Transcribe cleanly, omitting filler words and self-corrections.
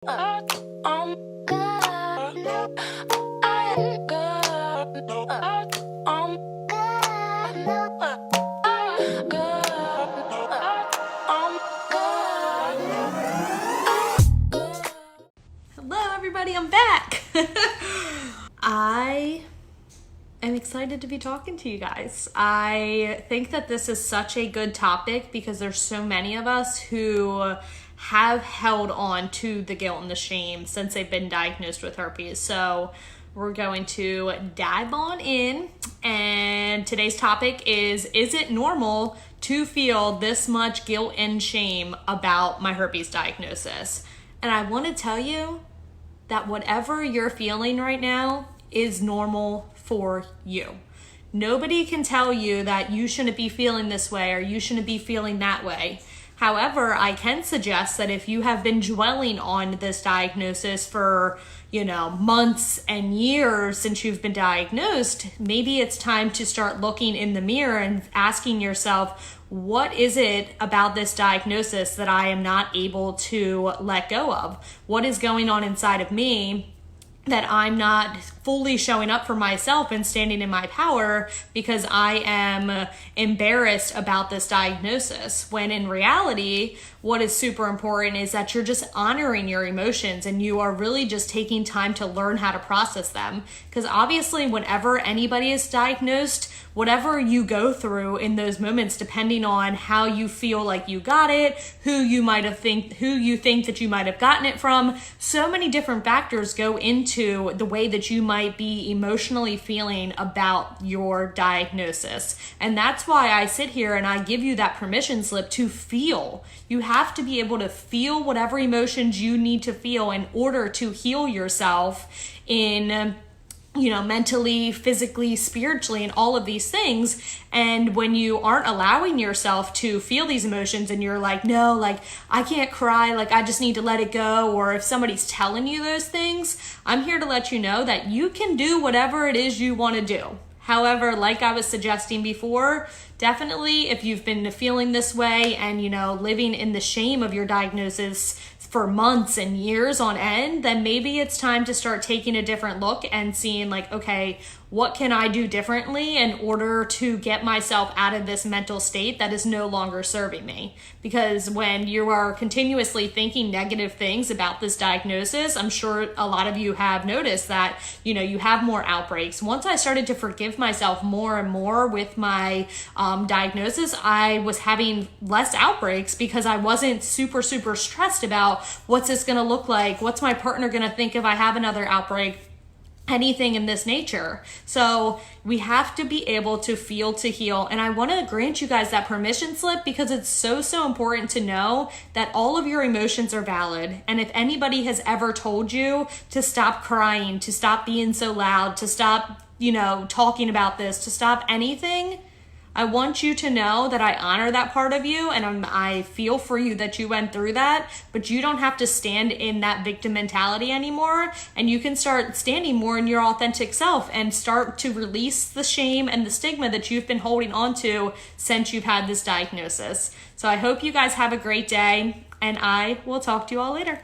Hello everybody, I'm back. I am excited to be talking to you guys. I think that this is such a good topic because there's so many of us who have held on to the guilt and the shame since they've been diagnosed with herpes. So we're going to dive on in, and today's topic is it normal to feel this much guilt and shame about my herpes diagnosis? And I want to tell you that whatever you're feeling right now is normal for you. Nobody can tell you that you shouldn't be feeling this way or you shouldn't be feeling that way. However, I can suggest that if you have been dwelling on this diagnosis for, months and years since you've been diagnosed, maybe it's time to start looking in the mirror and asking yourself, what is it about this diagnosis that I am not able to let go of? What is going on inside of me that I'm not fully showing up for myself and standing in my power because I am embarrassed about this diagnosis? When in reality, what is super important is that you're just honoring your emotions and you are really just taking time to learn how to process them. Because obviously, whenever anybody is diagnosed, whatever you go through in those moments, depending on how you feel like you got it, who you think that you might have gotten it from, so many different factors go into the way that you might be emotionally feeling about your diagnosis. And that's why I sit here and I give you that permission slip to feel. You have to be able to feel whatever emotions you need to feel in order to heal yourself in mentally, physically, spiritually, and all of these things. And when you aren't allowing yourself to feel these emotions and you're like, no, like I can't cry, like I just need to let it go. Or if somebody's telling you those things, I'm here to let you know that you can do whatever it is you want to do. However, like I was suggesting before, definitely if you've been feeling this way and, living in the shame of your diagnosis for months and years on end, then maybe it's time to start taking a different look and seeing like, okay, what can I do differently in order to get myself out of this mental state that is no longer serving me? Because when you are continuously thinking negative things about this diagnosis, I'm sure a lot of you have noticed that, you have more outbreaks. Once I started to forgive myself more and more with my diagnosis, I was having less outbreaks because I wasn't super stressed about what's this going to look like? What's my partner going to think if I have another outbreak? Anything in this nature. So we have to be able to feel to heal. And I want to grant you guys that permission slip because it's so important to know that all of your emotions are valid. And if anybody has ever told you to stop crying, to stop being so loud, to stop, talking about this, to stop anything, I want you to know that I honor that part of you and I feel for you that you went through that, but you don't have to stand in that victim mentality anymore, and you can start standing more in your authentic self and start to release the shame and the stigma that you've been holding on to since you've had this diagnosis. So I hope you guys have a great day, and I will talk to you all later.